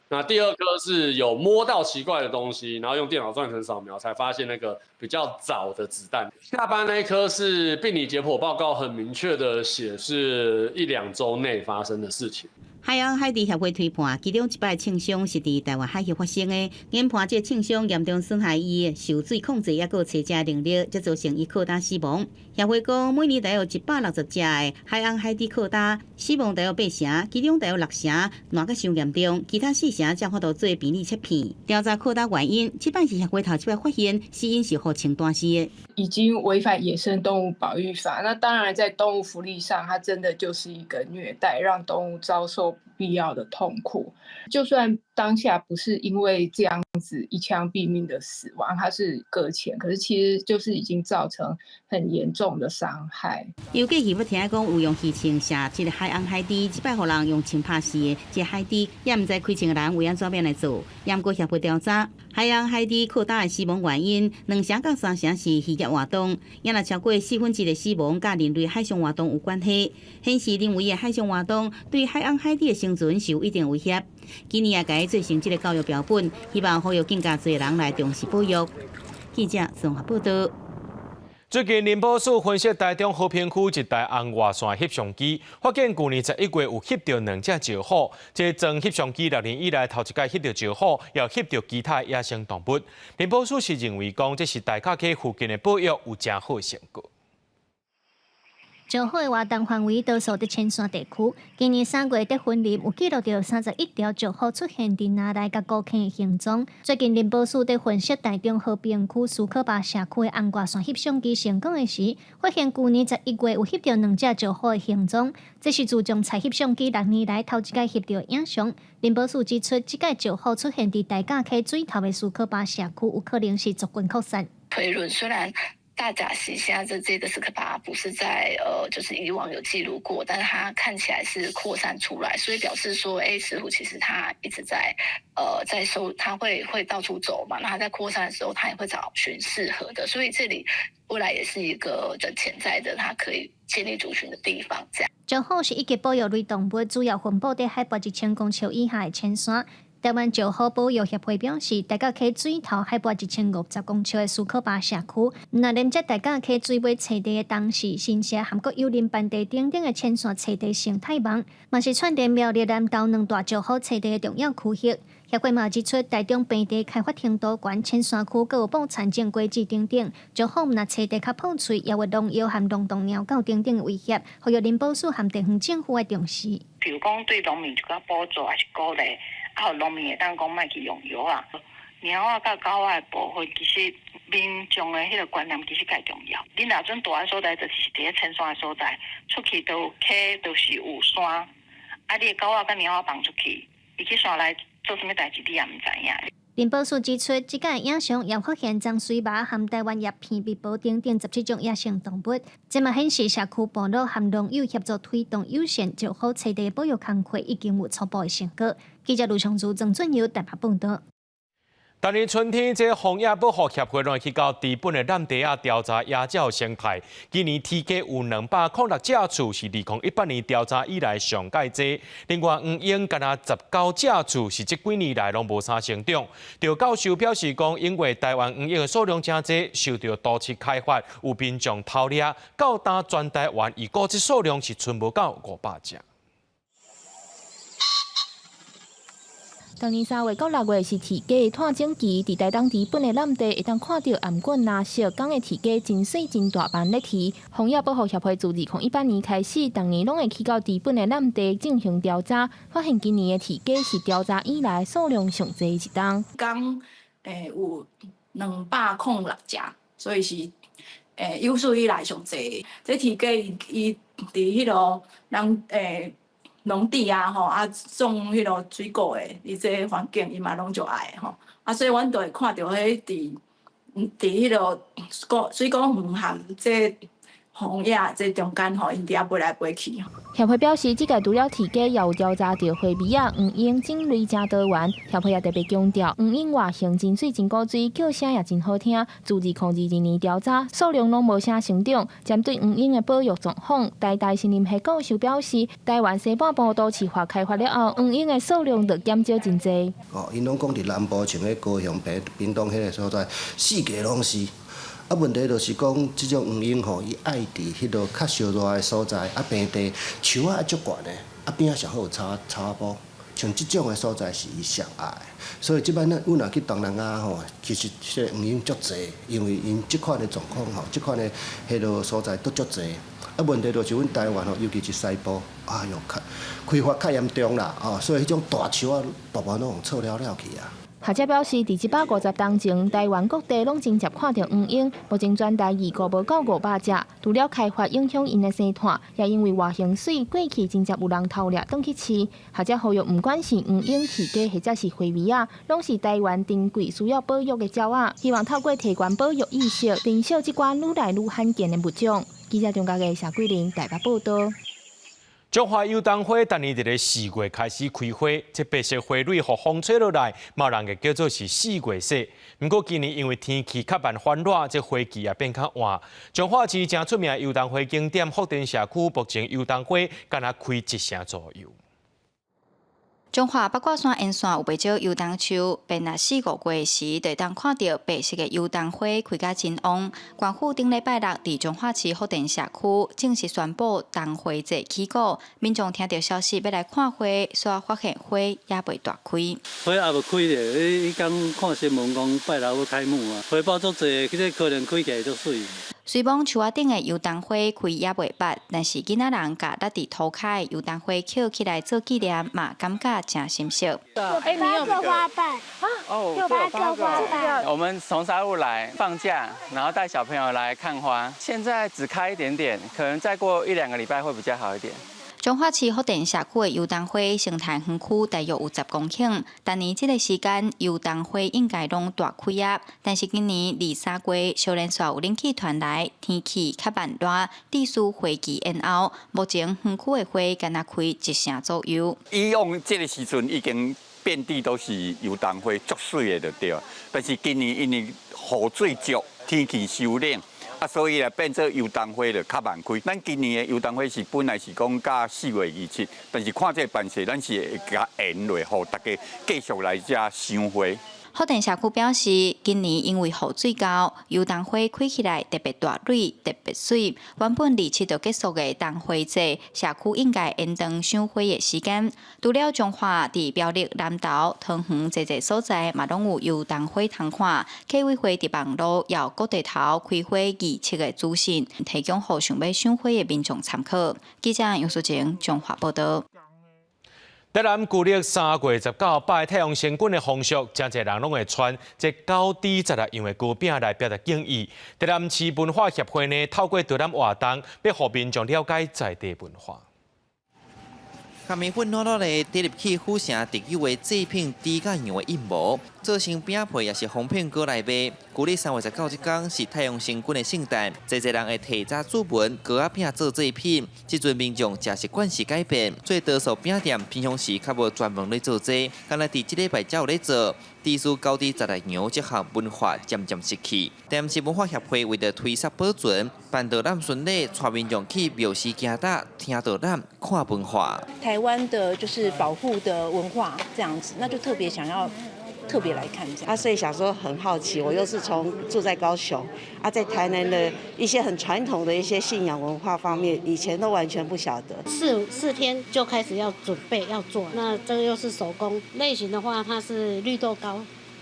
那第2颗是有摸到奇怪的东西，然后用电脑断层扫描才发现那个比较早的子弹。下巴那一颗是病理解剖报告很明确的写是1-2周内发生的事情。海洋海底协会推判，其中一摆庆伤是伫台湾海峡发生的，研判这庆伤严重损害伊的受水控制，抑个找食能力，才造成伊扩大死亡。协会讲，每年大约160只的海洋海底扩大，死亡大约8成，其中大约6成烂甲伤严重，其他4成才发到做病理切片。调查扩大原因，这摆是协会头一摆发现，死因是后清断死的。已经违反野生动物保育法，那当然在动物福利上，它真的就是一个虐待，让动物遭受必要的痛苦。就算当下不是因为这样子一枪毙命的死亡，他是搁浅，可是其实就是已经造成很严重的伤害。尤其不听讲有用气枪射一个海洋海猪，击败互人用枪拍死的这海猪，也唔知开枪的人为安怎样来做。也毋过协会调查，海洋海猪扩大的死亡原因，2成到3成是渔业活动，也若超过1/4的死亡，甲人类海上活动有关系，显示人为的海上活动对海洋海猪的生存是有一定威胁。今年也改做成这个教育标本，希望呼吁更加多人来重视保育。记者综合报道。最近，林保署分析台中和平区一台红外线翕相机，发现去年11月有翕到2只石虎。这装翕相机6年以来头一届翕到石虎，也翕到其他野生动物。林保署是认为讲，这是大卡溪附近的保育有真好成果。石虎的活动范围多数在前山地区。今年3月在分林有记录到31条石虎出现伫哪来甲高坑的行踪。最近林保署在分析台中和平区苏科巴社区的红外线翕相机成功的时，发现去年11月有翕到2只石虎的行踪。这是自从采翕相机6年来头一届翕到的影像。林保署指出，这届石虎出现伫大甲溪水头的苏科巴社区，有可能是族群扩散。推论虽然大甲溪现在这个斯科巴不是在就是以往有记录过，但是它看起来是扩散出来，所以表示说，石虎其实它一直在它会到处走嘛，那它在扩散的时候，它也会找寻适合的，所以这里未来也是一个潜在的它可以建立族群的地方。这样，石虎是一级保育类动物，主要分布在海拔1000公尺以下的浅山。台湾石虎保育协会表示，大甲溪水头海拔1050公尺的苏科巴社区，若连接大甲溪水尾栖地的东势、新社含国幽灵斑地等等的浅山栖地生态网，嘛是串联苗栗南投2大石虎栖地的重要区域。协会嘛指出，台中平地开发程度悬，浅山区各有布产建规制等等，石虎若栖地较破碎，也会农药含龙洞鸟狗等等的威胁，呼吁林保署含地方政府的重视。比如讲对农民一个补助还是鼓励。啊，农民会当讲莫去用药啊，猫仔甲狗仔的部分，其实民众的迄个观念其实较重要。恁若阵大个所在，就是伫咧深山的所在，出去都溪都是有山，啊，你的狗仔甲猫仔放出去，伊去山内做啥物代志，你也毋知影。林保署指出，这届影像也发现漳水麻含台湾叶片、蜜宝等等17种野生动物，这嘛显示社区部落含农友协助推动友善石虎栖地保育工作已经有初步的成果。记者卢昌珠、郑俊尧台北报道。今年春天，这荒野保护协会来去到日本的南地亚调查野鸟生态。今年体计有206只处，是2018年调查以来上界多。另外，黄莺干那19只处，是这几年来拢无啥成长。赵教授表示讲，因为台湾黄莺的数量真多，受到都市开发，有民众偷猎，到达全台湾，预估这数量是剩无到500只。当年3月到6月是thị雞探景期，伫台东日本的南地会当看到颔棍蓝色港的thị雞真水真大班咧啼。荒野保护协会自2018年开始，逐年拢会去到日本的南地进行调查，发现今年的thị雞是調查以来數量上濟一檔。講有206隻，所以是有史以來上濟。這thị雞伊伫迄落人農地啊，吼啊種迄落水果的，伊這個環境伊嘛攏就愛吼，啊所以阮就會看到迄佇迄落水果園含這荒野這中間吼，因伫遐飛來飛去。因攏講佇南部像咧高雄、屏東迄個所在，四界攏是。啊，問題就是講，即種黃鶯吼，伊愛佇迄落較燒熱的所在，啊平地樹啊足懸的，啊邊仔上好有草仔埔，像即種的所在是伊上愛的。所以即擺呢，阮若去東南亞吼，其實即個黃鶯足濟，因為因即款的狀況吼，即款的迄落所在都足濟。啊，问题就是阮台湾吼，尤其是西部，哎哟，开发较严重啦，所以迄种大树啊，大部分拢错了去啊。学者表示，伫150当前，台湾各地拢真接看到黄莺，目前全台已估无到500只。除了开发影响因的生态，也因为外形水，过去真接有人偷掠转去饲。学者呼吁，不管是黄莺、thị雞或者是花尾仔，拢是台湾珍贵需要保育的鸟仔。希望透过提悬保育意识，减少即寡愈来愈罕见的物种。记者中嘉嘅谢桂玲台北报道。中华油桐花今年伫咧4月开始开花，这白色花蕊和风吹落来，嘛人个叫做是4月色。不过今年因为天气较慢反热，这花期也变较晚。彰化市正出名的油桐花景点福田社区，目前油桐花敢若开1成左右。中华八卦山沿线有不少油桐树，便若4、5月时，就当看到白色的油桐花开甲真旺。县府顶礼拜六伫彰化市福田社区正式宣布桐花节起鼓，民众听到消息要来看花，却发现花也未大开。花也无开咧，伊刚看新闻讲拜六要开幕啊，花苞足侪，这可能开起来足水。虽讲树仔顶的油桐花开也未捌，但是囡仔人甲落伫涂骹的油桐花捡起来做纪念，嘛感觉真心惜。你有做花瓣哦，有把做花瓣。我们从沙鹿来放假，然后带小朋友来看花。现在只开一点点，可能再过1、2个礼拜会比较好一点。彰化市福田社区的油桐花生态园区大约有10公顷，当年这个时间油桐花应该拢大开啊，但是今年2、3月小连续有冷气团来，天气较慢热，致使花期延后。目前园区的花敢若开1成左右。以往这个时阵已经遍地都是油桐花，足水的就对。但是今年因为雨水足，天气收冷。所以咧变做油桐花就较慢开。咱今年的油桐花是本来是讲到4月27，但是看这个办势，咱是会甲延落，互大家继续来遮赏花。福田社区表示，今年因为雨水高，油桐花开起来特别大蕊、特别水。原本27就结束的桐花节，社区应该延长赏花的时间。除了彰化伫苗栗、南投、桃园这所在，嘛拢有油桐花通看。客委会伫网络要各地头开花仪式的资讯，提供予想要赏花的民众参考。记者杨淑晴彰化报道。台南旧历3月19拜太阳神君的风俗，真侪人拢会穿这高低16样的糕饼来表达敬意。台南市文化协会呢，透过导览活动，要互民众了解在地文化。下面粉糯糯的滴入去府城特有的制品低甲样的印模，做成饼皮也是方片糕来卖。旧历3月19这天是太阳神君的圣诞，侪人会提早注文糕仔饼做制品。即阵民众食习惯是改变，所以多数饼店平常时较无专门咧做这，敢若伫即礼拜才有咧做。低数高低16样这项文化渐渐失去。台南市文化协会为了推广保存，办导览巡礼，带民众去庙市行搭，听导览，看文化。台湾的就是保护的文化这样子，那就特别想要特别来看这样。所以小时候很好奇，我又是住在高雄，在台南的一些很传统的一些信仰文化方面，以前都完全不晓得。4天就开始要准备要做，那这个又是手工类型的话，它是绿豆糕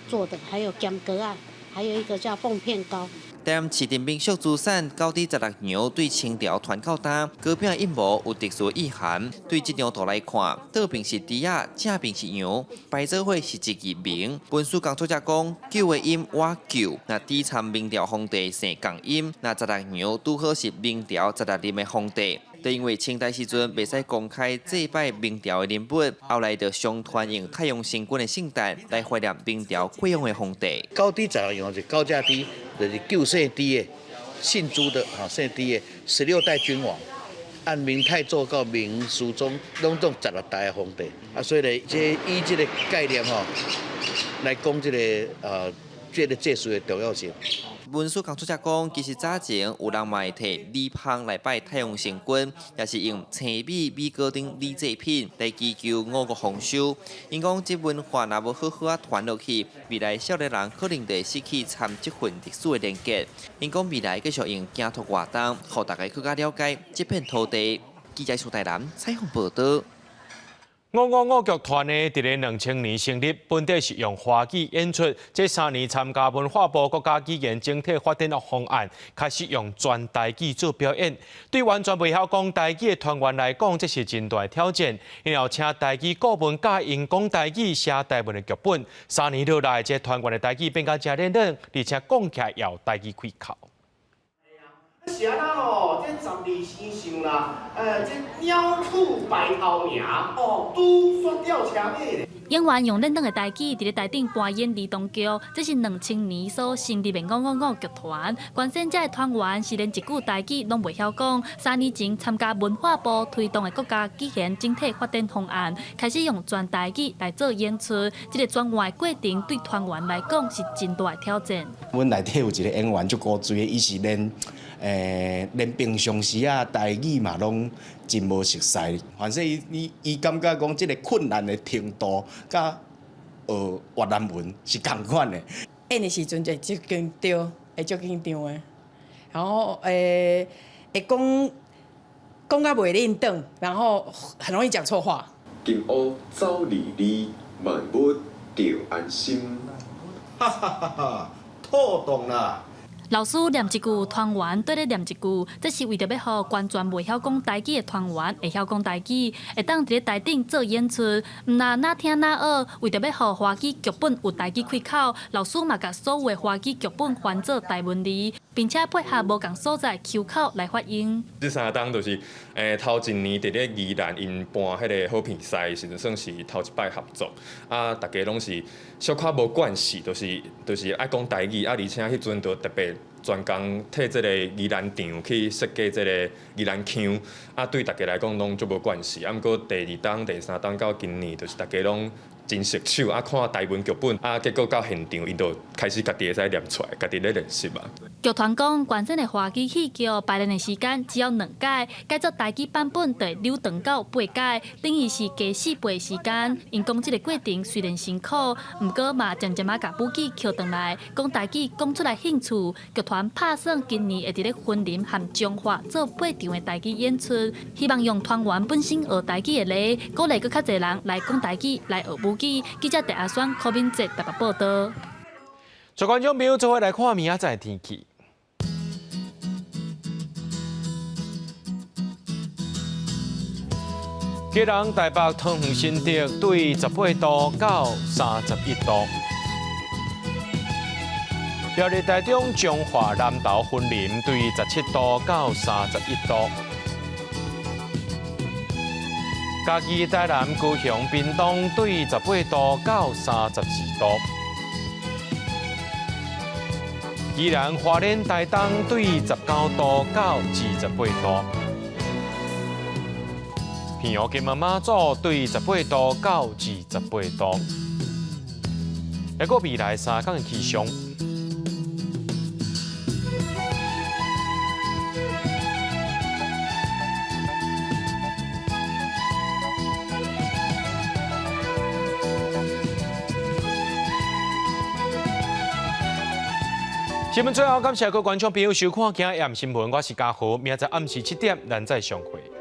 做的，还有咸粿仔，还有一个叫凤片糕。台南市定民俗资产高低16样对清朝传到呾，糕饼印模有特殊意涵。对这张图来看，倒边是猪仔，正边是羊，摆做伙是一字名。文书工作者讲，旧的音我旧，那底参明朝皇帝姓共音，那16样拄好是明朝16任的皇帝。就因为清代时阵袂使公开祭拜明朝的人物，后来就相传用太阳神君的圣诞来怀念明朝过往的皇帝。高低16样是高价低，就是旧姓朱的，姓朱的姓朱的16代君王，按明太祖到明肃宗，拢总16代的皇帝。所以呢，以这个概念来讲这个这个祭祀的重要性。文书工作者讲，其实早前有人嘛会摕米香来拜太阳神君，也是用青米、米糕等米制品来祈求五谷丰收。因讲这文化若无好好传落去，未来少年人可能会失去参这份历史的连结。因讲未来继续用行托活动，互大家更加了解这片土地。记者苏台南采访报道。555剧团呢，伫咧2000年成立，本地是用华语演出。这3年参加文化部国家语言整体发展的方案，开始用全台语做表演。对完全袂晓讲台语的团员来讲，这是真大的挑战。然后请台语顾问教因讲台语写台文的剧本。3年落来，这团员的台语变甲真练练，而且讲起来也有台语开口。 是安那吼，这12生肖啦，这鸟鼠白头名哦，拄煞吊车马咧。演员用练练的台语，伫咧台顶扮演儿童剧，这是2000年所成立的555剧团。原先这个团员是连一句台语拢袂晓讲，3年前参加文化部推动的国家语言整体发展方案，开始用全台语来做演出。这个转换的过程对团员来讲是真大的挑战。阮内底有一个演员足古锥的，伊是连平常时啊台语嘛拢真无熟悉，反正伊感觉讲即个困难的程度，甲越南文是同款的。演的时阵就足紧张，会足紧张的，然后会讲甲袂认得，然后很容易讲错话。金乌走离离，万物着安心。哈哈哈哈，透动啦！ 老师念一句，团员对咧念一句，这是为着要互完全袂晓讲台语的团员会晓讲台语，会当伫咧台顶做演出。毋那哪听哪学，为着要互华语剧本有台语开口，老师嘛甲所有的华语剧本翻做台文字，并且配合无共所在腔口来发音。这3档就是头一年伫咧宜兰因办迄个好片赛时阵，算是头一摆合作。大家拢是小可无惯势，就是爱讲台语，而且迄阵就特别。 专工替这个宜兰场去设计这个宜兰腔，对大家来讲拢足无关系。毋过第2档、第3档到今年，就是大家拢真熟手，看台文剧本，结果到现场，因就开始家己会使念出来，家己咧练习嘛。剧团讲，原先的华语戏剧排练的时间只要2改，改做台语版本就溜长到8改，等于是加4倍时间。因讲这个过程虽然辛苦，毋过嘛渐渐甲武器捡回来，讲台语讲出来兴趣。剧团打算今年会伫咧云林和彰化做8场的台语演出，希望用团员本身学台语的例，鼓励更较侪人来讲台语，来学武器。记者陈阿选、柯敏哲台北报道。各位观众朋友，做伙来看明仔载天气。 吉人台北桃园新竹对18度到31度，苗栗台中彰化南投云林对17度到31度，嘉义台南高雄屏东对18度到32度，宜兰花莲台东对19度到28度。 平阳金门马祖对18度到28度，还个未来3天的气象。新闻最后，感谢各位观众朋友收看今日新闻，我是嘉豪，明仔载暗时7点咱再相会。